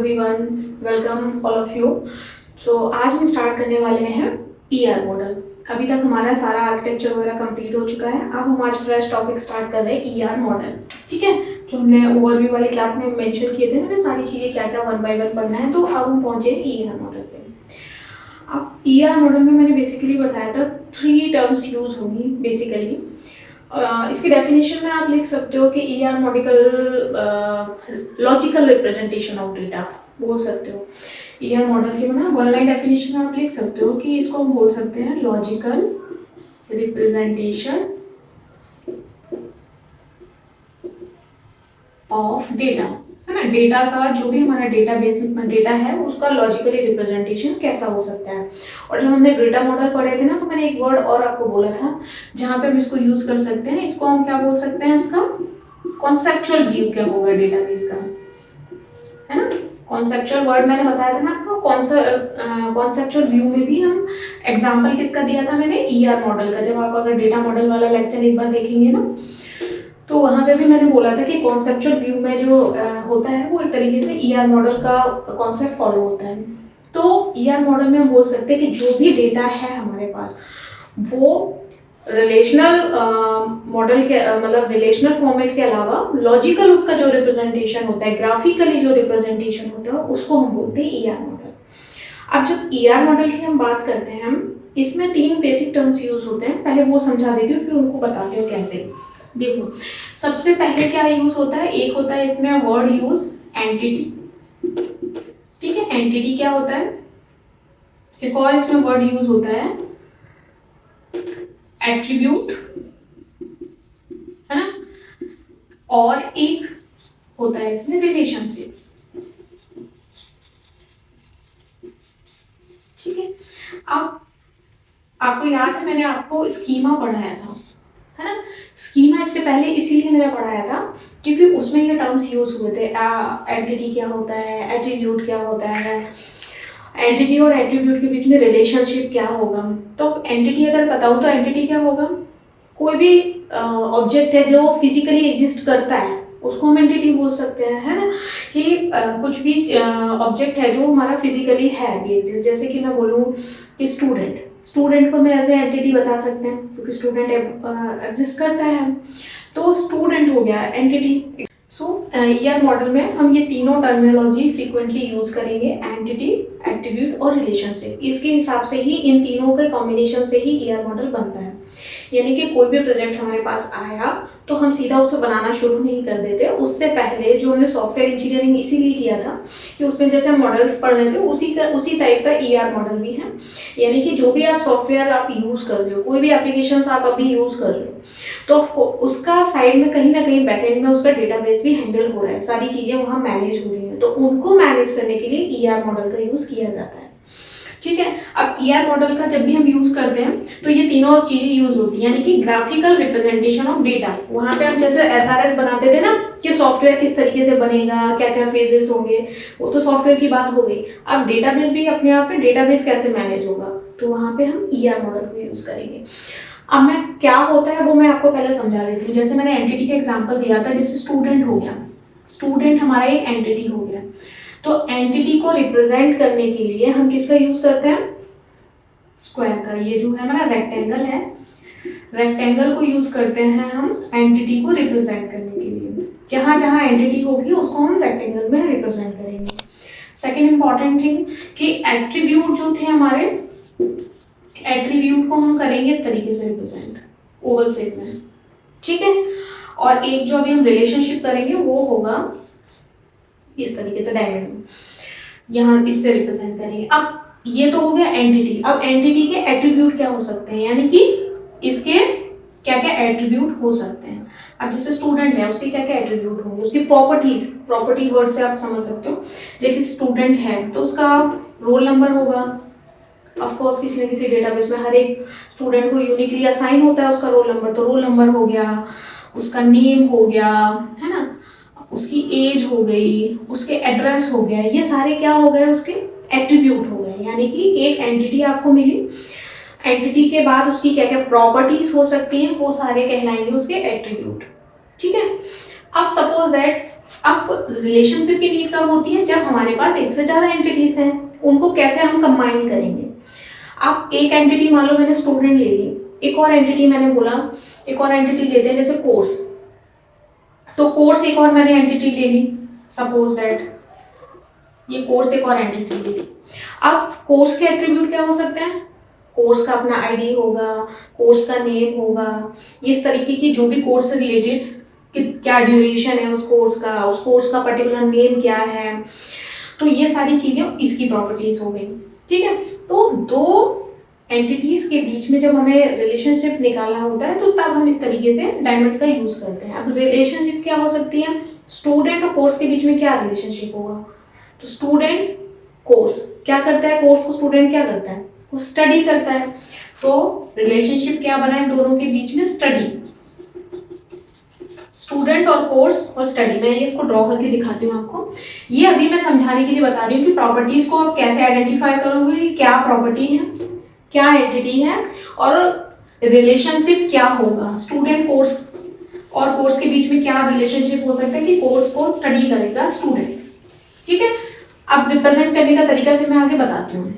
Everyone, welcome all of you. So आज हम start करने वाले हैं ईआर मॉडल। अभी तक हमारा सारा आर्किटेक्चर वगैरह कंप्लीट हो चुका है। अब हम आज फ्रेश टॉपिक स्टार्ट कर रहे हैं ईआर मॉडल। ठीक है, जो हमने ओवरव्यू वाली क्लास में मेंशन किए थे, मैंने सारी चीज़ें क्या क्या वन बाय वन पढ़ना है। तो अब हम पहुंचे ईआर मॉडल पे। अब ईआर मॉडल में मैंने बेसिकली बताया था 3 टर्म्स यूज होंगी बेसिकली। इसकी डेफिनेशन में आप लिख सकते हो कि ER model logical representation of data बोल सकते हो। ईआर मॉडल की ना वन लाइन डेफिनेशन में आप लिख सकते हो कि इसको हम बोल सकते हैं लॉजिकल रिप्रेजेंटेशन ऑफ डेटा, है ना। डेटा का जो भी हमारा डेटाबेस में डेटा है उसका लॉजिकली रिप्रेजेंटेशन कैसा हो सकता है। और जब हमने डेटा मॉडल पढ़े थे ना, तो मैंने एक वर्ड और आपको बोला था जहाँ पे हम इसको यूज कर सकते हैं। इसको हम क्या बोल सकते हैं, उसका कॉन्सेप्चुअल व्यू क्या होगा डेटाबेस का, है ना। कॉन्सेप्चुअल वर्ड मैंने बताया था ना आपको। कॉन्सेप्चुअल व्यू में भी हम एग्जाम्पल किसका दिया था मैंने, ईआर मॉडल का। जब आप अगर डेटा मॉडल वाला लेक्चर एक बार देखेंगे ना, तो वहाँ पे भी मैंने बोला था कि कॉन्सेप्चुअल व्यू में जो होता है वो एक तरीके से ईआर मॉडल का कॉन्सेप्ट फॉलो होता है। तो ईआर मॉडल में हम बोल सकते हैं कि जो भी डेटा है हमारे पास वो रिलेशनल मॉडल के मतलब रिलेशनल फॉर्मेट के अलावा लॉजिकल उसका जो रिप्रेजेंटेशन होता है, ग्राफिकली जो रिप्रेजेंटेशन होता है, उसको हम बोलते हैं ईआर मॉडल। अब जब ईआर मॉडल की हम बात करते हैं, हम इसमें 3 बेसिक टर्म्स यूज होते हैं। पहले वो समझा देती हूँ, फिर उनको बताती हूँ कैसे। देखो, सबसे पहले क्या यूज होता है, एक होता है इसमें वर्ड यूज एंटिटी। ठीक है, एंटिटी क्या होता है। एक और इसमें वर्ड यूज होता है एट्रीब्यूट, है ना। और एक होता है इसमें रिलेशनशिप। ठीक है, अब आपको याद है मैंने आपको स्कीमा पढ़ाया था, है ना। स्कीमा इससे पहले इसीलिए मैंने पढ़ाया था क्योंकि उसमें ये टर्म्स यूज हुए थे। एंटिटी क्या होता है, एट्रीब्यूट क्या होता है, एंटिटी और एट्रीब्यूट के बीच में रिलेशनशिप क्या होगा। तो एंटिटी अगर बताऊं तो एंटिटी क्या होगा, कोई भी ऑब्जेक्ट है जो फिजिकली एग्जिस्ट करता है उसको हम एंटिटी बोल सकते हैं, है ना। कि कुछ भी ऑब्जेक्ट है जो हमारा फिजिकली है भी एग्जिस्ट। जैसे कि मैं बोलूँ कि स्टूडेंट को मैं एज ए एंटिटी बता सकते हैं क्योंकि स्टूडेंट एग्जिस्ट करता है, तो स्टूडेंट हो गया एंटिटी। सो ईआर मॉडल में हम ये तीनों टर्मिनोलॉजी फ्रीक्वेंटली यूज करेंगे, एंटिटी, एट्रीब्यूट और रिलेशनशिप। इसके हिसाब से ही, इन तीनों के कॉम्बिनेशन से ही ईआर मॉडल बनता है। यानी कि कोई भी प्रोजेक्ट हमारे पास आया तो हम सीधा उसे बनाना शुरू नहीं कर देते। उससे पहले जो हमने सॉफ्टवेयर इंजीनियरिंग इसीलिए किया था कि उसमें जैसे हम मॉडल्स पढ़ रहे थे उसी टाइप का ईआर मॉडल भी है। यानी कि जो भी आप सॉफ्टवेयर आप यूज कर रहे हो, कोई भी एप्लीकेशन आप अभी यूज कर रहे हो, तो उसका साइड में कहीं ना कहीं बैकएंड में उसका डेटाबेस भी हैंडल हो रहा है, सारी चीजें वहाँ मैनेज हो रही है। तो उनको मैनेज करने के लिए ईआर मॉडल का यूज किया जाता है। ठीक है, अब ईआर मॉडल का जब भी हम यूज करते हैं तो ये तीनों चीजें यूज होती हैं। यानी कि ग्राफिकल रिप्रेजेंटेशन ऑफ डेटा, वहां पे हम जैसे एसआरएस बनाते थे ना कि सॉफ्टवेयर किस तरीके से बनेगा, क्या क्या फेजेस होंगे, वो तो सॉफ्टवेयर की बात हो गई। अब डेटाबेस भी अपने आप में डेटाबेस कैसे मैनेज होगा, तो वहां पे हम ईआर मॉडल को यूज करेंगे। अब मैं क्या होता है वो मैं आपको पहले समझा देती हूँ। जैसे मैंने एंटिटी का एग्जाम्पल दिया था, जैसे स्टूडेंट हो गया, स्टूडेंट हमारा एक एंटिटी हो गया। तो एंटिटी को रिप्रेजेंट करने के लिए हम किसका यूज करते हैं, स्क्वायर का। ये जो है हमारा रेक्टेंगल है, रेक्टेंगल को यूज करते हैं हम एंटिटी को रिप्रेजेंट करने के लिए। जहां जहां एंटिटी होगी उसको हम रेक्टेंगल में रिप्रेजेंट करेंगे। सेकेंड इंपॉर्टेंट थिंग कि एट्रीब्यूट जो थे हमारे, एट्रीब्यूट को हम करेंगे इस तरीके से रिप्रेजेंट, ओवल शेप में। ठीक है, और एक जो अभी हम रिलेशनशिप करेंगे वो होगा इस तरीके से डायमंड में, यहाँ इससे रिप्रेजेंट करेंगे। अब ये तो हो गया एंटिटी। अब एंटिटी के एट्रीब्यूट क्या हो सकते हैं, यानी कि इसके क्या क्या एट्रीब्यूट हो सकते हैं। अब जैसे स्टूडेंट है, उसके क्या क्या एट्रीब्यूट होंगे, उसकी प्रॉपर्टीज, प्रॉपर्टी वर्ड से आप समझ सकते हो। जैसे स्टूडेंट है तो उसका रोल नंबर होगा। ऑफ कोर्स किसी न किसी डेटाबेस में हर एक स्टूडेंट को यूनिकली असाइन होता है उसका रोल नंबर, तो रोल नंबर हो गया, उसका नेम हो गया, है ना, उसकी एज हो गई, उसके एड्रेस हो गया। ये सारे क्या हो गए, उसके एट्रीब्यूट हो गए। यानी कि एक एंटिटी आपको मिली, एंटिटी के बाद उसकी क्या क्या प्रॉपर्टीज हो सकती हैं, वो सारे कहलाएंगे उसके एट्रीब्यूट। ठीक है, अब सपोज दैट अब रिलेशनशिप की नीड कब होती है, जब हमारे पास एक से ज्यादा एंटिटीज हैं, उनको कैसे हम कंबाइन करेंगे। आप एक एंटिटी मान लो मैंने स्टूडेंट ले ली, एक और एंटिटी मैंने बोला, एक और एंटिटी लेते हैं जैसे कोर्स, तो कोर्स एक और मैंने एंटिटी ले ली, सपोज दैट ये कोर्स एक और एंटिटी ले ली। अब कोर्स के एट्रीब्यूट क्या हो सकते हैं, कोर्स का अपना आईडी होगा, कोर्स का नेम होगा, इस तरीके की जो भी कोर्स से रिलेटेड क्या ड्यूरेशन है उस कोर्स का पर्टिकुलर नेम क्या है, तो ये सारी चीजें इसकी प्रॉपर्टीज हो गई। ठीक है, तो दो एंटिटीज के बीच में जब हमें रिलेशनशिप निकालना होता है तो तब हम इस तरीके से डायमंड का यूज करते हैं। अब रिलेशनशिप क्या हो सकती है, स्टूडेंट और कोर्स के बीच में क्या रिलेशनशिप होगा, तो स्टूडेंट कोर्स क्या करता है, कोर्स को स्टूडेंट क्या करता है, वो स्टडी करता है, तो रिलेशनशिप क्या बना है दोनों के बीच में, स्टडी, स्टूडेंट और कोर्स और स्टडी। मैं ये इसको ड्रॉ करके दिखाती हूँ आपको। ये अभी मैं समझाने के लिए बता रही हूँ कि प्रॉपर्टीज को आप कैसे आइडेंटिफाई करोगे कि क्या प्रॉपर्टी है, क्या एंटिटी है, और रिलेशनशिप क्या होगा, स्टूडेंट कोर्स और कोर्स के बीच में क्या रिलेशनशिप हो सकता है कि कोर्स को स्टडी करेगा स्टूडेंट। ठीक है, अब रिप्रेजेंट करने का तरीका फिर मैं आगे बताती हूँ,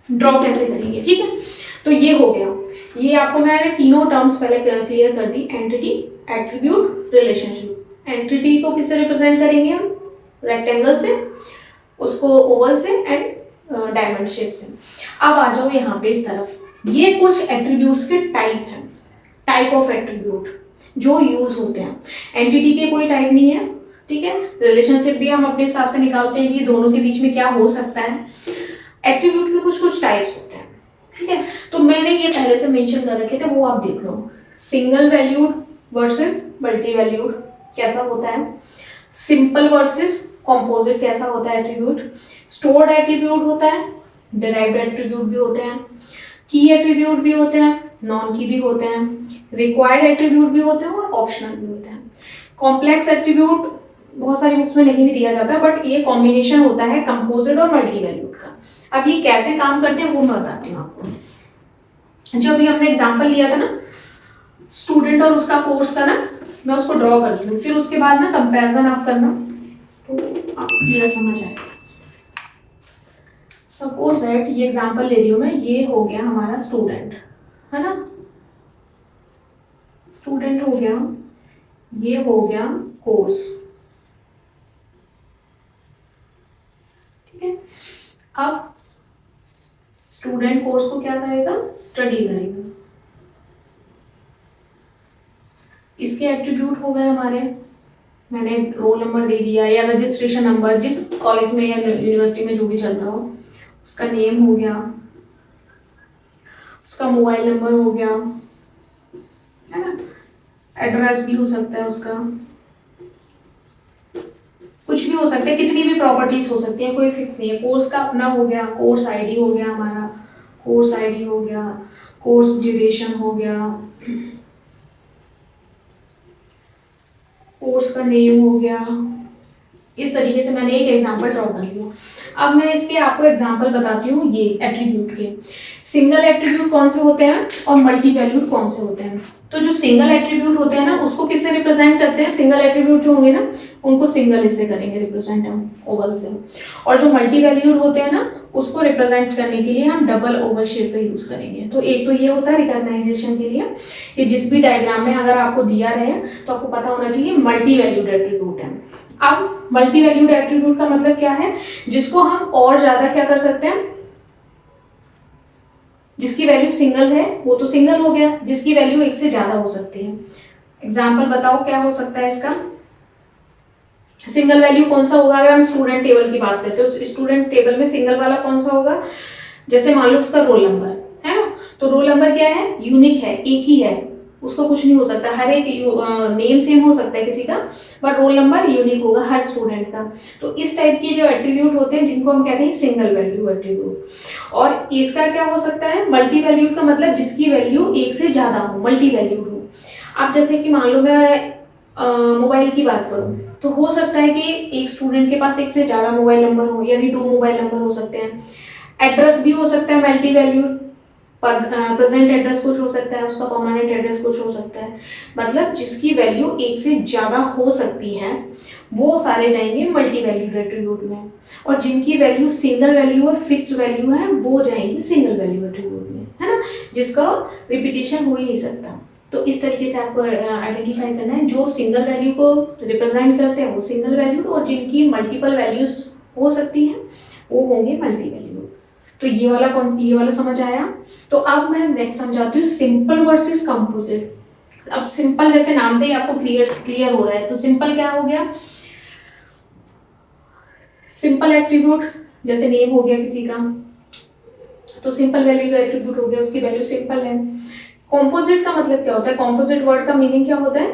ड्रॉ कैसे करेंगे। ठीक है, तो ये हो गया, ये आपको मैंने तीनों टर्म्स पहले क्लियर कर दी, एंटिटी, एट्रीब्यूट, रिलेशनशिप। एंटिटी को किससे रिप्रेजेंट करेंगे हम, रेक्टेंगल से, उसको ओवल से एंड डायमंड शेप से। अब आ जाओ यहाँ पे इस तरफ, ये कुछ एट्रीब्यूट्स के टाइप हैं, टाइप ऑफ एट्रीब्यूट जो यूज होते हैं। एंटिटी के कोई टाइप नहीं है, ठीक है, रिलेशनशिप भी हम अपने हिसाब से निकालते हैं कि दोनों के बीच में क्या हो सकता है। एट्रीब्यूट के कुछ टाइप्स होते हैं, ठीक है, तो मैंने ये पहले से मेंशन कर रखे थे, वो आप देख लो। Single valued versus multi valued कैसा होता है, सिंपल वर्सेस कॉम्पोजिट कैसा होता है एट्रीब्यूट, स्टोर्ड एट्रीब्यूट होता है, डिराइव्ड एट्रीब्यूट भी होते हैं, की एट्रीब्यूट भी होते हैं, नॉन की भी होते हैं, रिक्वायर्ड एट्रीब्यूट भी होते हैं और ऑप्शनल भी होते हैं। कॉम्प्लेक्स एट्रीब्यूट बहुत सारी बुक्स में नहीं भी दिया जाता, बट ये कॉम्बिनेशन होता है कंपोजिट और मल्टी वैल्यूड का। अब ये कैसे काम करते हैं वो मैं बताती हूँ आपको। जो अभी हमने एग्जांपल लिया था ना स्टूडेंट और उसका कोर्स का ना, मैं उसको ड्रॉ करती हूँ, फिर उसके बाद ना कंपैरिजन आप करना तो आप क्लियर समझ आएगा। सपोज दैट ये एग्जांपल ले रही हूँ मैं, ये हो गया हमारा स्टूडेंट, है ना, स्टूडेंट हो गया, ये हो गया कोर्स। ठीक है, अब स्टूडेंट कोर्स को क्या करेगा, स्टडी करेगा। इसके एट्रीब्यूट हो गए हमारे, मैंने रोल नंबर दे दिया या रजिस्ट्रेशन नंबर, जिस कॉलेज में या यूनिवर्सिटी में जो भी चलता हो, उसका नेम हो गया, उसका मोबाइल नंबर हो गया, है ना, एड्रेस भी हो सकता है उसका, कुछ भी हो सकता है, कितनी भी प्रॉपर्टीज हो सकती है, कोई फिक्स नहीं है। कोर्स का अपना हो गया, कोर्स आईडी हो गया हमारा, कोर्स आईडी हो गया, कोर्स ड्यूरेशन हो गया, कोर्स का नेम हो गया। इस तरीके से मैंने एक एग्जांपल ड्रॉ कर लिया। अब मैं इसके आपको एग्जांपल बताती हूँ ये एट्रीब्यूट के। सिंगल एट्रीब्यूट कौन से होते हैं और मल्टी वैल्यूड कौन से होते हैं। तो जो सिंगल एट्रीब्यूट होते हैं ना, उसको किससे रिप्रेजेंट करते हैं, सिंगल एट्रीब्यूट जो होंगे ना उनको सिंगल इससे करेंगे रिप्रेजेंट हम, ओवल से। और जो मल्टी वैल्यूड होते हैं ना, उसको रिप्रेजेंट करने के लिए हम डबल ओवल शेप का यूज करेंगे। तो एक तो ये होता है रिकॉग्नाइजेशन के लिए कि जिस भी डायग्राम में अगर आपको दिया रहे तो आपको पता होना चाहिए मल्टी वैल्यूड एट्रीब्यूट है। अब मल्टी वैल्यूड एट्रीब्यूट का मतलब क्या है, जिसको हम और ज्यादा क्या कर सकते हैं, जिसकी वैल्यू सिंगल है वो तो सिंगल हो गया, जिसकी वैल्यू एक से ज्यादा हो सकती है। एग्जाम्पल बताओ क्या हो सकता है इसका। सिंगल वैल्यू कौन सा होगा, अगर हम स्टूडेंट टेबल की बात करते हैं तो स्टूडेंट टेबल में सिंगल वाला कौन सा होगा, जैसे मान लो उसका रोल नंबर है ना, तो रोल नंबर क्या है, यूनिक है, एक ही है, उसका कुछ नहीं हो सकता। हर एक नेम सेम हो सकता है किसी का, पर रोल नंबर यूनिक होगा हर स्टूडेंट का। तो इस टाइप के जो एट्रीब्यूट होते हैं जिनको हम कहते हैं सिंगल वैल्यू एट्रीब्यूट। और इसका क्या हो सकता है, मल्टी वैल्यूड का मतलब जिसकी वैल्यू एक से ज्यादा हो, मल्टी वैल्यूड हो। अब जैसे कि मान लो मैं मोबाइल की बात करूं, तो हो सकता है कि एक स्टूडेंट के पास एक से ज्यादा मोबाइल नंबर हो, यानी 2 मोबाइल नंबर हो सकते हैं। एड्रेस भी हो सकता है मल्टी वैल्यूड, प्रेजेंट एड्रेस कुछ हो सकता है, उसका परमानेंट एड्रेस कुछ हो सकता है। मतलब जिसकी वैल्यू एक से ज़्यादा हो सकती है वो सारे जाएंगे मल्टी वैल्यूड एट्रीब्यूट में, और जिनकी वैल्यू सिंगल वैल्यू है, फिक्स वैल्यू है, वो जाएंगे सिंगल वैल्यू एट्रीब्यूट में, है ना, जिसका रिपीटेशन हो ही नहीं सकता। तो इस तरीके से आपको आइडेंटिफाई करना है, जो सिंगल वैल्यू को रिप्रेजेंट करते हैं वो सिंगल वैल्यूड, और जिनकी मल्टीपल वैल्यूज हो सकती हैं वो होंगे मल्टी वैल्यूड। तो ये वाला समझ आया। तो अब मैं नेक्स्ट समझाती हूँ सिंपल वर्सेस कंपोजिट। अब सिंपल जैसे नाम से ही आपको क्लियर हो रहा है, तो सिंपल क्या हो गया, सिंपल एट्रीब्यूट जैसे नेम हो गया किसी का, तो सिंपल वैल्यू एट्रीब्यूट हो गया, उसकी वैल्यू सिंपल है। कॉम्पोजिट का मतलब क्या होता है, कॉम्पोजिट वर्ड का मीनिंग क्या होता है,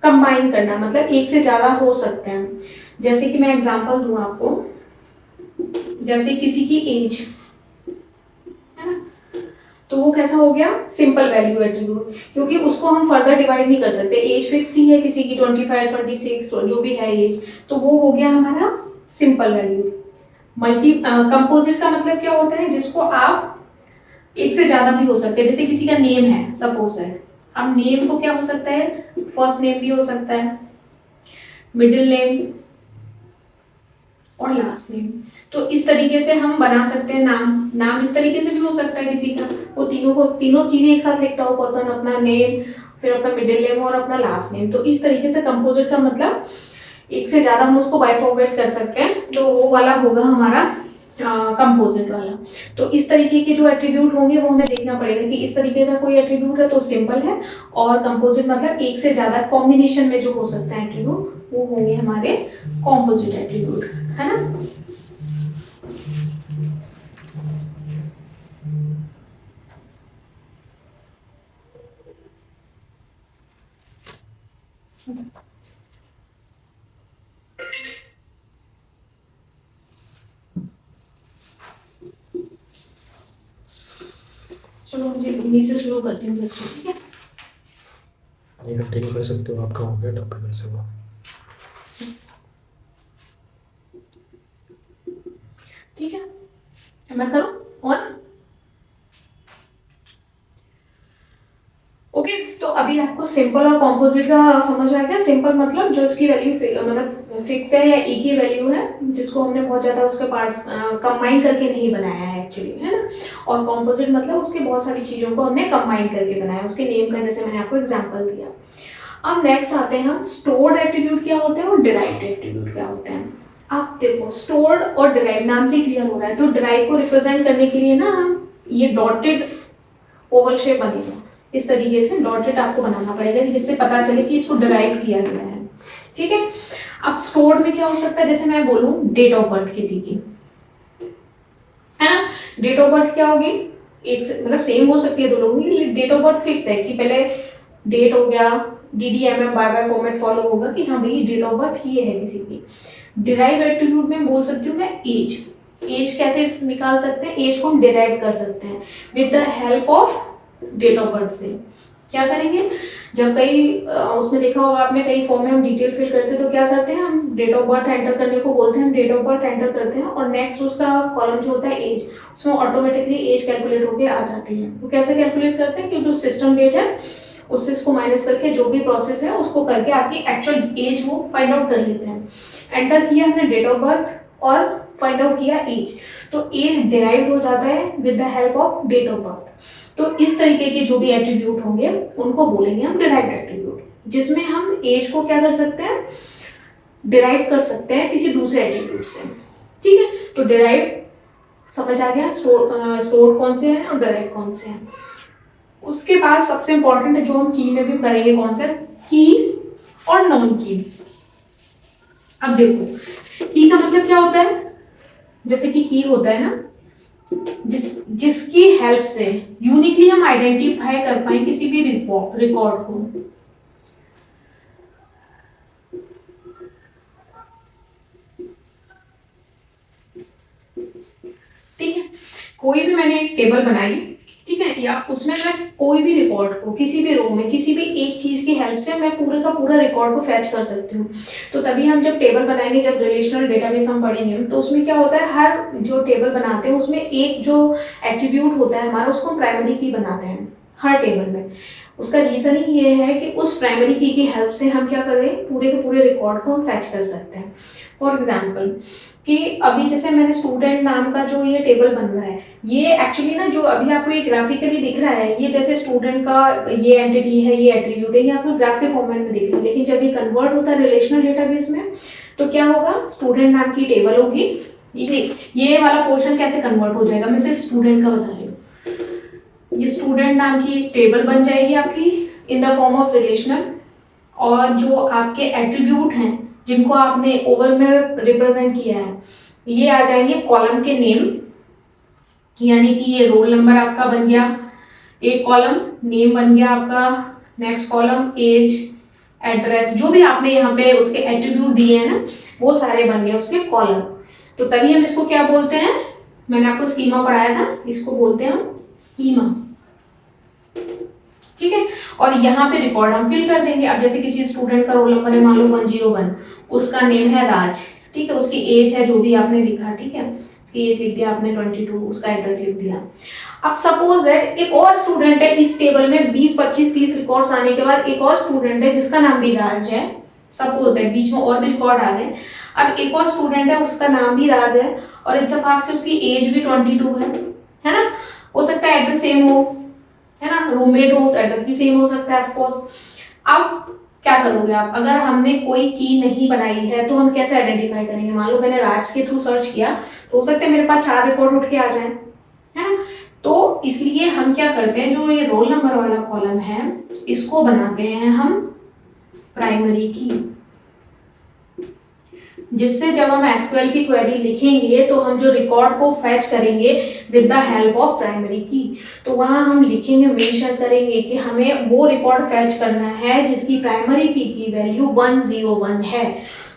कंबाइन करना, मतलब एक से ज्यादा हो सकते हैं। जैसे कि मैं एग्जांपल दूं आपको, जैसे किसी की एज है ना, तो वो कैसा हो गया, सिंपल वैल्यू एट्रीब्यूट, क्योंकि उसको हम फर्दर डिवाइड नहीं कर सकते। एज फिक्स्ड ही है किसी की 25 26 जो भी है एज, तो वो हो गया हमारा सिंपल वैल्यू। कंपोजिट का मतलब क्या होता है, जिसको आप एक से ज्यादा भी हो सकते हैं। जैसे किसी का नेम है सपोज है, अब नेम को क्या हो सकता है, फर्स्ट नेम भी हो सकता है, मिडिल नेम और लास्ट नेम। तो इस तरीके से हम बना सकते हैं नाम इस तरीके से भी हो सकता है किसी का, वो तीनों चीजें एक साथ लिखता हो पर्सन, अपना नेम, फिर अपना मिडिल नेम और अपना लास्ट नेम। तो इस तरीके से कंपोजिट का मतलब एक से ज्यादा हम उसको बाइफॉर्केट कर सकते हैं, तो वो वाला होगा हमारा कंपोजिट वाला। तो इस तरीके के जो एट्रीब्यूट होंगे वो हमें देखना पड़ेगा कि इस तरीके का कोई एट्रीब्यूट है तो सिंपल है, और कंपोजिट मतलब एक से ज्यादा कॉम्बिनेशन में जो हो सकता है एट्रीब्यूट वो होंगे हमारे कॉम्पोजिट एट्रीब्यूट, है ना। चलो मुझे उन्हीं से शुरू करती हूँ फिर से, ठीक है। ये कंटिन्यू कर सकते हो, आपका हो गया टॉपिक में से वो। ठीक है, मैं करूँ और ओके। तो अभी आपको सिंपल और कॉम्पोजिट का समझ आ गया। सिंपल मतलब जो इसकी वैल्यू मतलब फिक्स है या एक ही वैल्यू है, जिसको हमने बहुत ज्यादा उसके पार्ट्स कंबाइन करके नहीं बनाया है एक्चुअली, है ना। और कॉम्पोजिट मतलब उसके बहुत सारी चीजों को हमने कंबाइन करके बनाया, उसके नेम का जैसे मैंने आपको एग्जांपल दिया। अब नेक्स्ट आते हैं हम, स्टोर्ड एट्रीब्यूट क्या होते हैं और डिराइव्ड एट्रीब्यूट क्या होते हैं। आप देखो स्टोर्ड और डिराइव नाम से क्लियर हो रहा है, तो डिराइव को रिप्रेजेंट करने के लिए ना हम ये डॉटेड ओवल शेप बनेगा, इस तरीके से डॉटेड आपको बनाना पड़ेगा जिससे पता चले कि इसको डिराइव किया गया है, ठीक है। अब स्टोर्ड में क्या हो सकता है, जैसे मैं बोलूं डेट ऑफ बर्थ किसी की, है ना, डेट ऑफ बर्थ क्या होगी, एक से मतलब सेम हो सकती है दो लोगों की, डेट ऑफ बर्थ फिक्स है कि पहले डेट हो गया, DDMM by by format follow होगा कि हाँ भाई डेट ऑफ बर्थ ये है किसी की। डिराइव एट्रीब्यूट में बोल सकती हूँ मैं एज। एज कैसे निकाल सकते हैं, एज को हम डिराइव कर सकते हैं with the help of date of birth से। क्या करेंगे, जब कई उसमें देखा होगा आपने, कई फॉर्म में हम डिटेल फिल करते हैं तो क्या करते हैं, हम डेट ऑफ बर्थ एंटर करने को बोलते हैं, हम डेट ऑफ बर्थ एंटर करते हैं और नेक्स्ट उसका कॉलम जो होता है एज, उसमें ऑटोमेटिकली एज कैलकुलेट होके आ जाती है। वो कैसे कैलकुलेट करते हैं, क्योंकि जो सिस्टम डेट है उससे इसको माइनस करके जो भी प्रोसेस है उसको करके आपकी एक्चुअल एज वो फाइंड आउट कर लेते हैं। एंटर किया हमने डेट ऑफ बर्थ और फाइंड आउट किया एज, तो एज डिराइव हो जाता है with the help of date of birth. तो इस तरीके के जो भी एट्रीब्यूट होंगे उनको बोलेंगे हम डिराइव्ड एट्रीब्यूट, जिसमें हम एज को क्या कर सकते हैं, डिराइव कर सकते हैं किसी दूसरे एट्रीब्यूट से, ठीक है। तो डिराइव समझ आ गया, स्टोर्ड कौन से हैं और डिराइव कौन से हैं। उसके बाद सबसे इंपॉर्टेंट है जो हम की में भी करेंगे कॉन्सेप्ट, की और नॉन की। अब देखो की का मतलब क्या होता है, जैसे कि की होता है ना, जिसकी हेल्प से यूनिकली हम आइडेंटिफाई कर पाए किसी भी रिकॉर्ड को। ठीक है, कोई भी मैंने एक टेबल बनाई, ठीक है, या उसमें मैं कोई भी रिकॉर्ड को किसी भी रो में किसी भी एक चीज की हेल्प से मैं पूरे का पूरा रिकॉर्ड को फैच कर सकती हूँ। तो तभी हम जब टेबल बनाएंगे, जब रिलेशनल डेटाबेस हम पढ़ेंगे, तो उसमें क्या होता है, हर जो टेबल बनाते हैं उसमें एक जो एट्रीब्यूट होता है हमारा, उसको प्राइमरी की बनाते हैं हर टेबल में। उसका रीजन ही ये है कि उस प्राइमरी की हेल्प से हम क्या करें, पूरे के पूरे रिकॉर्ड को हम फैच कर सकते हैं। फॉर एग्जाम्पल कि अभी जैसे मैंने स्टूडेंट नाम का जो ये टेबल बन रहा है, ये एक्चुअली ना जो अभी आपको ये ग्राफिकली दिख रहा है, ये जैसे स्टूडेंट का ये एंटिटी है, ये एट्रीब्यूट है, ये आपको ग्राफ के फॉर्मेट में दिख रहा है। लेकिन जब ये कन्वर्ट होता है रिलेशनल डेटाबेस में, तो क्या होगा, स्टूडेंट नाम की टेबल होगी। ये वाला पोर्शन कैसे कन्वर्ट हो जाएगा, मैं सिर्फ स्टूडेंट का बता रही हूँ। ये स्टूडेंट नाम की टेबल बन जाएगी आपकी in the form of relational, और जो आपके एट्रीब्यूट हैं जिनको आपने ओवल में रिप्रेजेंट किया है, ये आ जाएंगे कॉलम के नेम, यानी कि ये रोल नंबर आपका बन गया एक कॉलम, नेम बन गया आपका नेक्स्ट कॉलम, एज, एड्रेस, जो भी आपने यहाँ पे उसके एट्रीब्यूट दिए हैं ना, वो सारे बन गए उसके कॉलम। तो तभी हम इसको क्या बोलते हैं, मैंने आपको स्कीमा पढ़ाया था, इसको बोलते हैं हम स्कीमा। ठीक है, और यहाँ पे रिकॉर्ड हम फिल कर देंगे। अब जैसे किसी स्टूडेंट का रोल नंबर है मान लो 101, उसका नेम है राज, ठीक है, उसकी एज है जो भी आपने लिखा, ठीक है, उसकी एज लिख दिया आपने 22, उसका एड्रेस लिख दिया। अब सपोज दैट एक और स्टूडेंट है इस टेबल में, 20 25 30 रिकॉर्ड्स आने के बाद एक और स्टूडेंट है जिसका नाम भी राज है, सपोज दैट बीच में और भी रिकॉर्ड आ गए। अब एक और स्टूडेंट है उसका नाम भी राज है और इत्तेफाक से उसकी एज भी 22 है ना, हो सकता है एड्रेस सेम हो, है ना, रूममेट हो तो एड्रेस भी सेम हो सकता है ऑफ कोर्स। अब क्या करोगे आप, अगर हमने कोई की नहीं बनाई है तो हम कैसे आइडेंटिफाई करेंगे। मान लो मैंने राज के थ्रू सर्च किया तो हो सकता है मेरे पास 4 रिकॉर्ड उठ के आ जाए, है ना। तो इसलिए हम क्या करते हैं, जो ये रोल नंबर वाला कॉलम है इसको बनाते हैं हम प्राइमरी की, जिससे जब हम एसक्यूएल की क्वेरी लिखेंगे तो हम जो रिकॉर्ड को फैच करेंगे with the help of primary की, तो वहां हम लिखेंगे, मेंशन करेंगे कि हमें वो रिकॉर्ड फैच करना है जिसकी प्राइमरी की वैल्यू 101 है।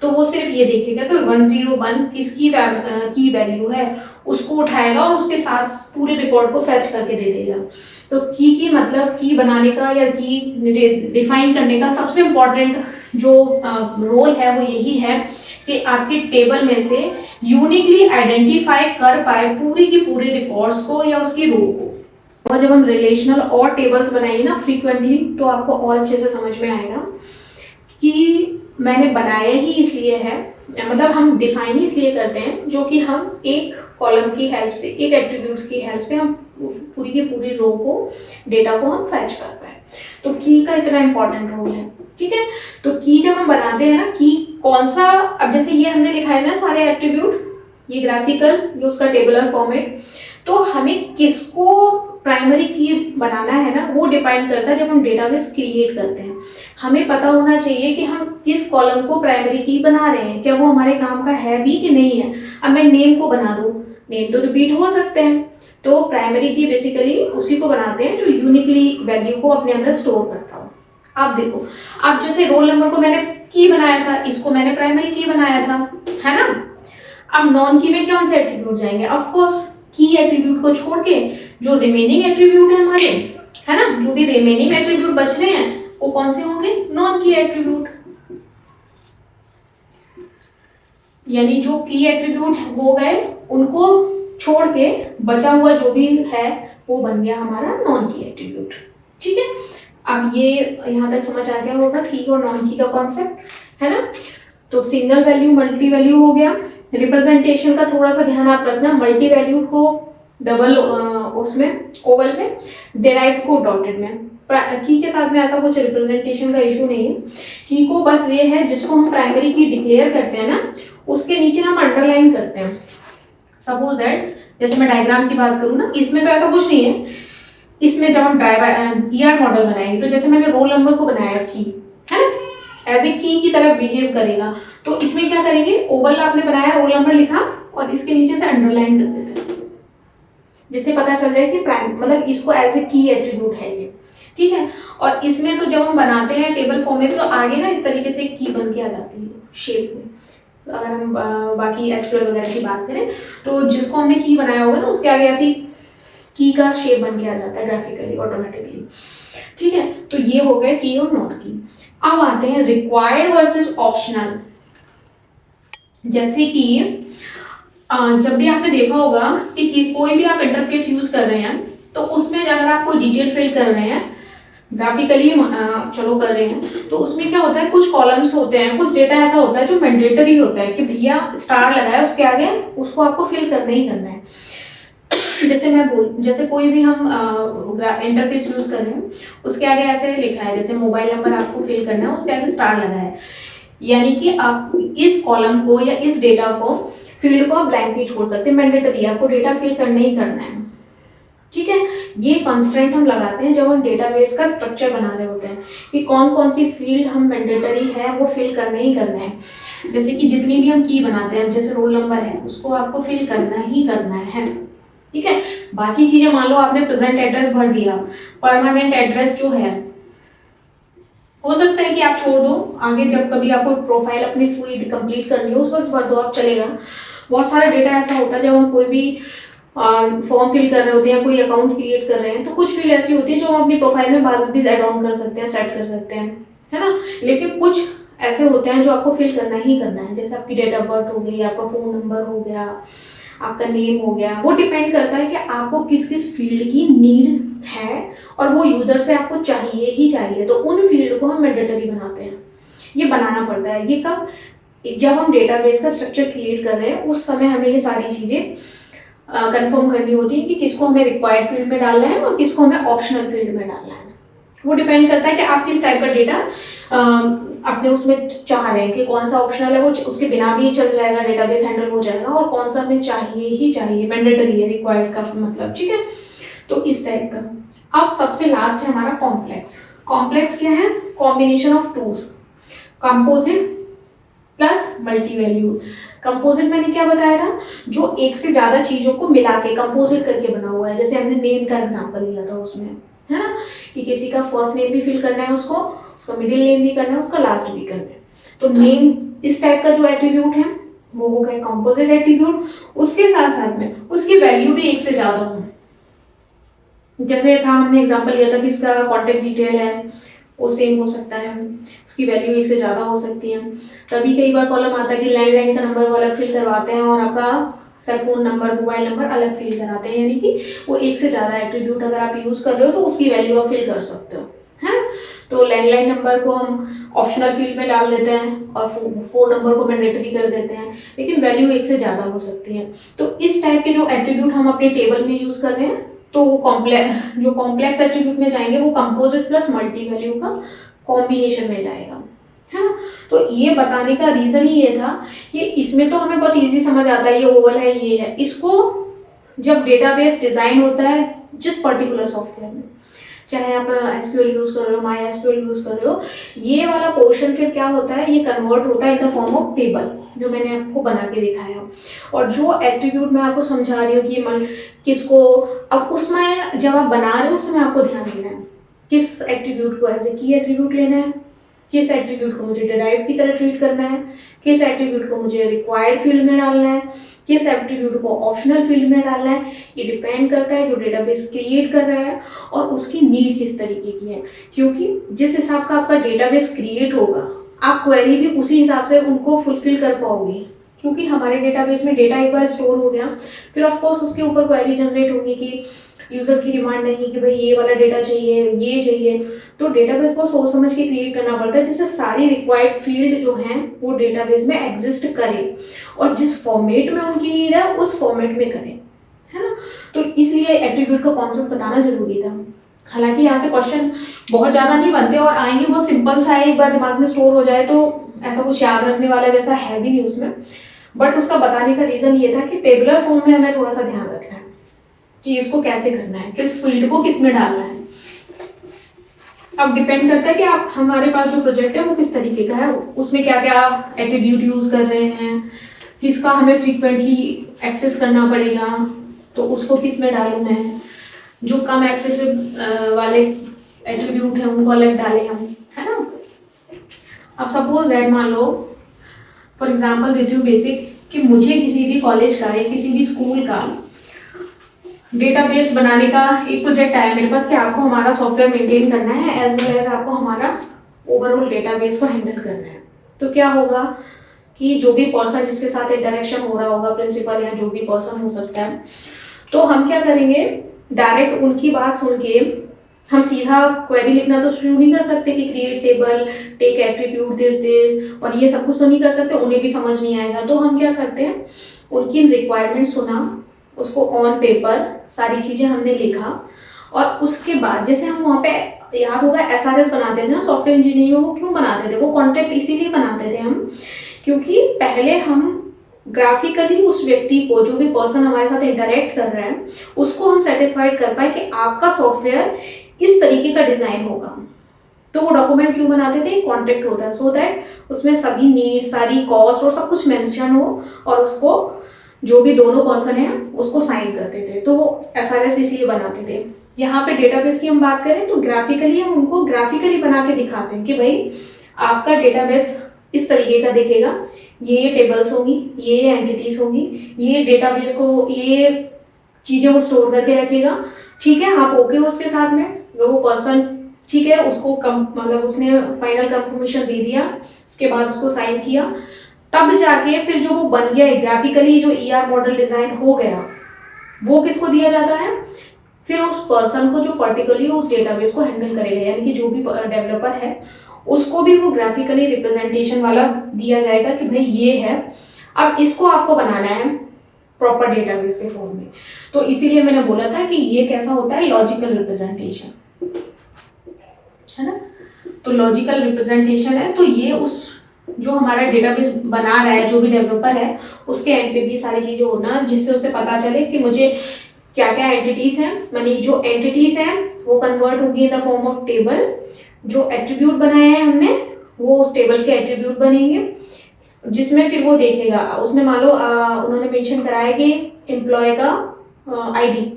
तो वो सिर्फ ये देखेगा कि 101 किसकी की वैल्यू है, उसको उठाएगा और उसके साथ पूरे रिकॉर्ड को फैच करके दे देगा। तो की मतलब की बनाने का या की डिफाइन करने का सबसे इम्पोर्टेंट जो रोल है वो यही है कि आपकी टेबल में से यूनिकली आइडेंटिफाई कर पाए पूरी की पूरी रिकॉर्ड्स को या उसकी रो को। और जब हम रिलेशनल और टेबल्स बनाएंगे ना फ्रीक्वेंटली, तो आपको और अच्छे से समझ में आएगा कि मैंने बनाया ही इसलिए है, मतलब हम डिफाइन ही इसलिए करते हैं जो कि हम एक कॉलम की हेल्प से, एक एट्रीब्यूट्स की हेल्प से हम पूरी की पूरी रो को, डेटा को हम फैच कर पाए। तो की का इतना इंपॉर्टेंट रोल है, ठीक है। तो की जब हम बनाते हैं ना, की कौन सा, अब जैसे ये हमने लिखा है ना सारे एट्रीब्यूट, ये ग्राफिकल, ये उसका टेबुलर फॉर्मेट, तो हमें किसको प्राइमरी की बनाना है ना, वो डिपेंड करता है जब हम डेटाबेस क्रिएट करते हैं। हमें पता होना चाहिए कि हम किस कॉलम को प्राइमरी की बना रहे हैं, क्या वो हमारे काम का है भी कि नहीं है। अब मैं नेम को बना दूं, नेम तो रिपीट हो सकते हैं, तो प्राइमरी की बेसिकली उसी को बनाते हैं जो यूनिकली वैल्यू को अपने अंदर स्टोर करता हो। आप देखो, अब जैसे रोल नंबर को मैंने की बनाया था, इसको मैंने प्राइमरी की बनाया था, है ना। अब नॉन की में कौन से एट्रीब्यूट जाएंगे, ऑफ कोर्स की एट्रीब्यूट को छोड़ के जो रिमेनिंग एट्रीब्यूट है हमारे, है ना, जो भी रिमेनिंग एट्रीब्यूट बच रहे हैं वो कौन से होंगे, नॉन की एट्रीब्यूट। यानी जो की एट्रीब्यूट हो गए उनको छोड़ के बचा हुआ जो भी है वो बन गया हमारा नॉन की एट्रीब्यूट, ठीक है। अब ये यहाँ तक समझ आ गया होगा की और नॉन की का कॉन्सेप्ट, है ना। तो सिंगल वैल्यू मल्टी वैल्यू हो गया। रिप्रेजेंटेशन का थोड़ा सा ध्यान आप रखना, मल्टी वैल्यू को डबल उसमें ओवल में, डेराइव को डॉटेड में। की के साथ में ऐसा कुछ रिप्रेजेंटेशन का इशू नहीं है। की को बस ये है जिसको हम प्राइमरी की डिक्लेयर करते हैं ना, उसके नीचे हम अंडरलाइन करते हैं। सपोज दैट जैसे मैं डायग्राम की बात करूँ ना, इसमें तो ऐसा कुछ नहीं है। इसमें जब हम ईआर मॉडल बनाएंगे तो जैसे मैंने रोल नंबर को बनाया की, है ना, एज ए की तरह बिहेव करेगा। तो इसमें क्या करेंगे, ओवल आपने बनाया, रोल नंबर लिखा और इसके नीचे से अंडरलाइन कर देते हैं, जिससे पता चल जाए कि प्राइम मतलब इसको एज ए की एट्रीब्यूट है ये, ठीक है। और इसमें तो जब हम बनाते हैं टेबल फॉर्मेट तो आगे ना इस तरीके से की बन के आ जाती है शेप में। तो अगर हम बाकी एसक्यूएल वगैरह की बात करें तो जिसको हमने की बनाया होगा ना उसके आगे ऐसी की का शेप बन के आ जाता है ग्राफिकली ऑटोमेटिकली। ठीक है, तो ये हो गए की और नॉट की। अब आते हैं रिक्वायर्ड वर्सेस ऑप्शनल। जैसे कि जब भी आपने देखा होगा कि कोई भी आप इंटरफेस यूज कर रहे हैं तो उसमें अगर आप कोई डिटेल फिल कर रहे हैं ग्राफिकली चलो कर रहे हैं, तो उसमें क्या होता है, कुछ कॉलम्स होते हैं, कुछ डेटा ऐसा होता है जो मैंडेटरी होता है कि भैया स्टार लगाया उसके आगे उसको आपको फिल करना ही करना है। जैसे कोई भी हम इंटरफेस यूज कर रहे हैं उसके आगे ऐसे लिखा है, जैसे मोबाइल नंबर आपको फिल करना है उसके आगे स्टार लगा है, यानी कि आप इस कॉलम को या इस डेटा को फील्ड को आप ब्लैंक नहीं छोड़ सकते, मैंडेटरी आपको डेटा फिल करना ही करना है। ठीक है, ये कंस्ट्रेंट हम लगाते हैं जब हम डेटाबेस का स्ट्रक्चर बना रहे होते हैं कि कौन कौन सी फील्ड हम मैंडेटरी है वो फिल करना ही करना है। जैसे कि जितनी भी हम की बनाते हैं, जैसे रोल नंबर है उसको आपको फिल करना ही करना है। ठीक है, बाकी चीजें मान लो आपने प्रेजेंट एड्रेस भर दिया, परमानेंट एड्रेस जो है हो सकता है कि आप छोड़ दो, आगे जब कभी आपको प्रोफाइल अपनी पूरी कंप्लीट करनी हो उस वक्त भर दो, आप चलेगा। बहुत सारा डेटा ऐसा होता है जब हम कोई भी फॉर्म फिल कर रहे होते हैं, कोई अकाउंट क्रिएट कर रहे हैं, तो कुछ फील्ड ऐसी होती है जो हम अपनी प्रोफाइल में बाद में भी ऐड ऑन कर सकते हैं, सेट कर सकते हैं, है ना। लेकिन कुछ ऐसे होते हैं जो आपको फिल करना ही करना है, जैसे आपकी डेट ऑफ बर्थ हो गई, आपका फोन नंबर हो गया, आपका नेम हो गया। वो डिपेंड करता है कि आपको किस किस फील्ड की नीड है और वो यूजर से आपको चाहिए ही चाहिए, तो उन फील्ड को हम मैंडेटरी बनाते हैं। ये बनाना पड़ता है। ये कब, जब हम डेटाबेस का स्ट्रक्चर क्रिएट कर रहे हैं उस समय हमें ये सारी चीजें कंफर्म करनी होती है कि किसको हमें रिक्वायर्ड फील्ड में डालना है और किसको हमें ऑप्शनल फील्ड में डालना है। वो डिपेंड करता है कि आप किस टाइप का डेटा अपने उसमें चाह रहे हैं, कि कौन सा ऑप्शनल है वो उसके बिना भी चल जाएगा, डेटाबेस हैंडल हो जाएगा, और कौन सा हमें चाहिए ही चाहिए, मैंडेटरी है, रिक्वायर्ड का मतलब। ठीक है, तो इस टाइप का। अब सबसे लास्ट है हमारा कॉम्प्लेक्स। कॉम्प्लेक्स क्या है? Combination of tools, composite plus multi value. Composite मैंने क्या बताया था, जो एक से ज्यादा चीजों को मिला के कंपोजिट करके बना हुआ है। जैसे हमने नेम का एग्जांपल लिया था उसमें, है ना, कि किसी का फर्स्ट नेम भी फिल करना है उसको, उसका मिडिल नेम भी करना है, उसका लास्ट भी करना है। तो नेम इस टाइप का जो एट्रीब्यूट है वो हो गया कंपोजिट एट्रीब्यूट। उसके साथ साथ में उसकी वैल्यू भी एक से ज्यादा हो। जैसे था हमने एग्जांपल लिया था कि इसका कॉन्टेक्ट डिटेल है वो सेम हो सकता है, उसकी वैल्यू एक से ज़्यादा हो सकती है। तभी कई बार कॉलम आता है कि लैंडलाइन का नंबर वो अलग फिल करवाते हैं और आपका cell phone number, mobile number अलग फिल कराते हैं, यानी कि वो एक से ज़्यादा एट्रीब्यूट अगर आप यूज़ कर रहे हो तो उसकी वैल्यू आप फिल कर सकते हो, है। तो लैंडलाइन नंबर को हम ऑप्शनल फील्ड में डाल देते हैं और फोन नंबर को मैंडेटरी कर देते हैं, लेकिन वैल्यू एक से ज़्यादा हो सकती है। तो इस टाइप के जो एट्रीब्यूट हम अपने टेबल में यूज़ कर रहे हैं, तो वो कॉम्प्लेक्स एट्रीब्यूट में जाएंगे, वो कंपोजिट प्लस मल्टी वैल्यू का कॉम्बिनेशन में जाएगा, है ना। तो ये बताने का रीजन ही ये था कि इसमें तो हमें बहुत इजी समझ आता है, ये ओवल है, ये है। इसको जब डेटाबेस डिजाइन होता है जिस पर्टिकुलर सॉफ्टवेयर में, चाहे आप एसक्यूएल यूज कर रहे हो, माई एसक्यूएल यूज कर रहे हो, ये वाला पोर्शन फिर क्या होता है, ये कन्वर्ट होता है in the form of table, जो मैंने आपको बना के दिखाया। और जो एट्रीब्यूट मैं आपको समझा रही हूँ कि किसको, अब उसमें जब आप बना रहे हो उस समय आपको ध्यान देना है किस एट्रीब्यूट को एज ए की एट्रीब्यूट लेना है, किस एट्रीब्यूट को मुझे डिराइव की तरह ट्रीट करना है, किस एट्रीब्यूट को मुझे रिक्वायर्ड फील्ड में डालना है, किस एट्रीब्यूट को ऑप्शनल फील्ड में डालना है। ये डिपेंड करता है जो डेटाबेस क्रिएट कर रहा है और उसकी नीड किस तरीके की है, क्योंकि जिस हिसाब का आपका डेटाबेस क्रिएट होगा आप क्वेरी भी उसी हिसाब से उनको फुलफिल कर पाओगे, क्योंकि हमारे डेटाबेस में डेटा एक बार स्टोर हो गया फिर ऑफ कोर्स उसके ऊपर क्वेरी जनरेट होगी कि यूजर की डिमांड नहीं कि भाई ये वाला डेटा चाहिए, ये चाहिए। तो डेटाबेस को सोच समझ के क्रिएट करना पड़ता है जिससे सारी रिक्वायर्ड फील्ड जो हैं वो डेटाबेस में एग्जिस्ट करे और जिस फॉर्मेट में उनकी नीड है उस फॉर्मेट में करे, है ना। तो इसलिए एट्रीब्यूट का कॉन्सेप्ट बताना जरूरी था। हालांकि यहाँ से क्वेश्चन बहुत ज़्यादा नहीं बनते और आएंगे बहुत सिंपल सा है, एक बार दिमाग में स्टोर हो जाए तो ऐसा कुछ याद रखने वाला जैसा है भी नहीं उसमें। बट उसका बताने का रीज़न ये था कि टेबुलर फॉर्म में हमें थोड़ा सा ध्यान रखना है कि इसको कैसे करना है, किस फील्ड को किस में डालना है। अब डिपेंड करता है कि आप, हमारे पास जो प्रोजेक्ट है वो किस तरीके का है, उसमें क्या क्या एट्रीब्यूट यूज कर रहे हैं, किसका हमें फ्रीक्वेंटली एक्सेस करना पड़ेगा तो उसको किस में डालूं मैं, जो कम एक्सेसिव वाले एट्रीब्यूट हैं उनको अलग डालें हम, है ना। अब सपोज दैट मान लो, फॉर एग्जांपल देती हूँ बेसिक, कि मुझे किसी भी कॉलेज का या किसी भी स्कूल का डेटाबेस बनाने का एक प्रोजेक्ट आया मेरे पास कि आपको हमारा सॉफ्टवेयर मेंटेन करना है एज वेल एज आपको हमारा ओवरऑल डेटाबेस को हैंडल करना है। तो क्या होगा कि जो भी पर्सन जिसके साथ इंटरेक्शन हो रहा होगा, प्रिंसिपल या जो भी पर्सन हो सकता है, तो हम क्या करेंगे, डायरेक्ट उनकी बात सुन के हम सीधा क्वेरी लिखना तो शुरू नहीं कर सकते कि create table, take attribute this और ये सब कुछ तो नहीं कर सकते, उन्हें भी समझ नहीं आएगा। तो हम क्या करते हैं, उनकी रिक्वायरमेंट सुना, उसको ऑन पेपर सारी चीजें हमने लिखा, और उसके बाद जैसे हम वहाँ पे याद होगा एसआरएस बनाते थे ना सॉफ्टवेयर इंजीनियरिंग, वो क्यों बनाते थे, वो कॉन्ट्रैक्ट इसीलिए बनाते थे हम, क्योंकि पहले हम ग्राफिकली उस व्यक्ति को, जो भी पर्सन हमारे साथ इंटरेक्ट कर रहा है, उसको हम सेटिस्फाइड कर पाए कि आपका सॉफ्टवेयर इस तरीके का डिजाइन होगा। तो वो डॉक्यूमेंट क्यों बनाते थे, कॉन्ट्रैक्ट होता है, सो दैट उसमें सभी नीड, सारी कॉस्ट और सब कुछ मेंशन हो, और उसको जो भी दोनों पर्सन है उसको साइन करते थे। तो वो एसआरएस इसलिए बनाते थे। यहाँ पे डेटाबेस की हम बात करें तो ग्राफिकली हम उनको ग्राफिकली बना के दिखाते हैं कि भाई आपका डेटाबेस इस तरीके का दिखेगा, ये टेबल्स होंगी, ये एंटिटीज होंगी, ये डेटाबेस को ये चीजें वो स्टोर करके रखेगा। ठीक है, आप ओके हो उसके साथ में, वो पर्सन ठीक है, उसको मतलब उसने फाइनल कंफर्मेशन दे दिया, उसके बाद उसको साइन किया, तब जाके फिर जो वो बन गया है ग्राफिकली, जो ईआर मॉडल डिजाइन हो गया, वो किसको दिया जाता है, फिर उस पर्सन को जो पर्टिकुलरली उस डेटाबेस को हैंडल करेगा, यानी कि जो भी डेवलपर है उसको भी वो ग्राफिकली रिप्रेजेंटेशन वाला दिया जाएगा कि भाई ये है, अब इसको आपको बनाना है प्रॉपर डेटाबेस के फॉर्म में। तो इसीलिए मैंने बोला था कि ये कैसा होता है, लॉजिकल रिप्रेजेंटेशन, है ना। तो लॉजिकल रिप्रेजेंटेशन है, तो ये उस जो हमारा डेटाबेस बना रहा है, जो भी डेवलपर है, उसके एंड पे भी सारी चीजें होना, जिससे उसे पता चले कि मुझे क्या क्या एंटिटीज हैं, मानी जो एंटिटीज हैं वो कन्वर्ट होगी in the form of table, जो एट्रीब्यूट बनाए हैं हमने वो उस टेबल के एट्रीब्यूट बनेंगे, जिसमें फिर वो देखेगा, उसने मान लो उन्होंने मेंशन कराया कि एम्प्लॉय का आईडी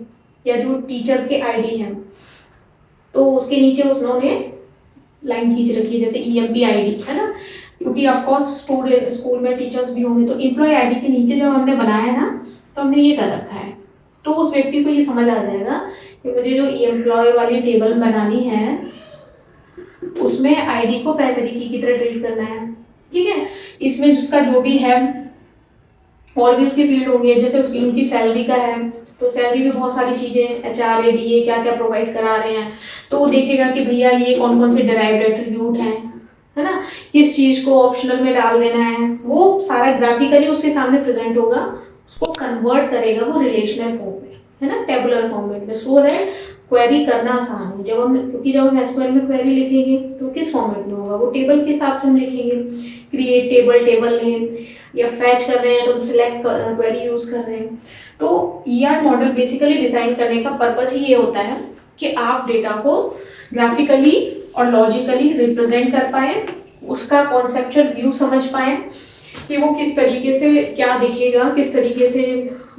या जो टीचर के आईडी है, तो उसके नीचे उन्होंने लाइन खींच रखी है जैसे ईएमपी आईडी, है ना, क्योंकि ऑफ कोर्स स्टूडेंट स्कूल में टीचर्स भी होंगे, तो एम्प्लॉय आईडी के नीचे जब हमने बनाया ना, तो हमने ये कर रखा है, तो उस व्यक्ति को ये समझ आ जाएगा कि मुझे जो एम्प्लॉय वाली टेबल बनानी है उसमें आईडी को प्राइमरी की तरह ट्रीट करना है। ठीक है, इसमें जिसका जो भी है और भी उसके फील्ड होंगे, जैसे उसकी उनकी सैलरी का है तो सैलरी भी बहुत सारी चीजें एचआर एडीए क्या क्या प्रोवाइड करा रहे हैं, तो वो देखेगा कि भैया ये कौन कौन से डिराइव्ड एट्रीब्यूट हैं, है ना, किस चीज को ऑप्शनल में डाल देना है, वो सारा ग्राफिकली उसके सामने प्रेजेंट होगा, उसको कन्वर्ट करेगा वो रिलेशनल फॉर्म में, है ना, टेबुलर फॉर्मेट में, सो दैट क्वेरी करना आसान हो। जब हम क्योंकि जब हम एसक्यूएल में क्वेरी लिखेंगे तो किस फॉर्मेट में होगा, वो टेबल के हिसाब से हम लिखेंगे, क्रिएट टेबल, टेबल नेम, या फैच कर रहे हैं तो हम सिलेक्ट क्वेरी यूज कर रहे हैं। तो ईआर मॉडल बेसिकली डिजाइन करने का पर्पस ही ये होता है कि आप डेटा को ग्राफिकली और लॉजिकली रिप्रेजेंट कर पाए, उसका कॉन्सेप्चुअल व्यू समझ पाए कि वो किस तरीके से क्या दिखेगा, किस तरीके से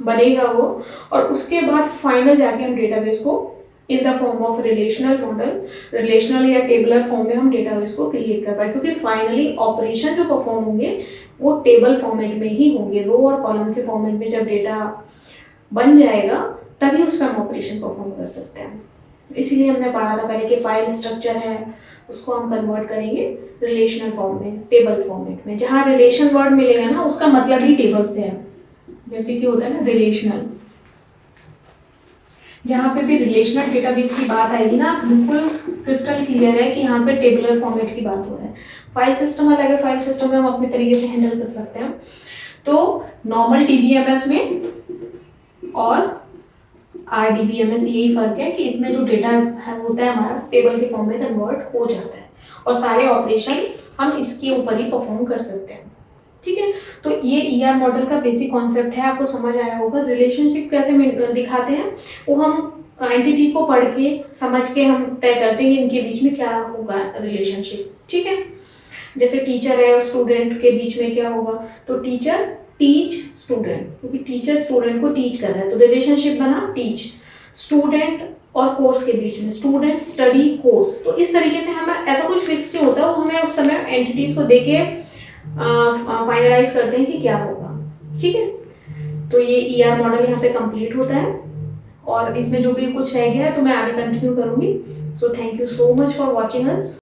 बनेगा वो, और उसके बाद फाइनल जाके हम डेटाबेस को in the form of relational model, relational या टेबलर फॉर्म में हम डेटाबेस को क्रिएट कर पाए, क्योंकि फाइनली ऑपरेशन जो परफॉर्म होंगे वो टेबल फॉर्मेट में ही होंगे, रो और कॉलम के फॉर्मेट में जब डेटा बन जाएगा तभी उस पर हम ऑपरेशन परफॉर्म कर सकते हैं। इसीलिए हमने पढ़ा था पहले कि फाइल स्ट्रक्चर है उसको हम कन्वर्ट करेंगे रिलेशनल फॉर्म में, टेबल फॉर्मेट में, जहाँ रिलेशन वर्ड मिलेगा ना उसका मतलब ही टेबल से है, जैसे कि होता है ना रिलेशनल, जहाँ पे भी रिलेशनल डेटाबेस की बात आएगी ना बिल्कुल क्रिस्टल क्लियर है कि यहाँ पे टेबुलर फॉर्मेट की बात हो रहा है। फाइल सिस्टम अलग है, फाइल सिस्टम में हम अपने तरीके से हैंडल कर सकते हैं। तो नॉर्मल डीबीएमएस में और आरडीबीएमएस यही फर्क है कि इसमें जो डेटा होता है हमारा टेबल के फॉर्म में कन्वर्ट हो जाता है और सारे ऑपरेशन हम इसके ऊपर ही परफॉर्म कर सकते हैं। ठीक है, तो ये ईआर मॉडल का बेसिक कॉन्सेप्ट है, आपको समझ आया होगा। रिलेशनशिप कैसे दिखाते हैं वो हम एंटिटी को पढ़ के समझ के हम तय करते हैं इनके बीच में क्या होगा रिलेशनशिप। ठीक है, जैसे टीचर है और स्टूडेंट के बीच में क्या होगा, तो टीचर टीच स्टूडेंट, क्योंकि टीचर स्टूडेंट को टीच कर रहा है तो रिलेशनशिप बना टीच। स्टूडेंट और कोर्स के बीच में स्टूडेंट स्टडी कोर्स, तो इस तरीके से हमें ऐसा कुछ फिक्स नहीं होता, वो हमें उस समय एंटिटीज को देके फाइनलाइज करते हैं कि क्या होगा। ठीक है, तो ये ईआर मॉडल यहाँ पे कंप्लीट होता है। और इसमें जो भी कुछ रह गया है तो मैं आगे कंटिन्यू करूँगी। So thank you so much for watching us.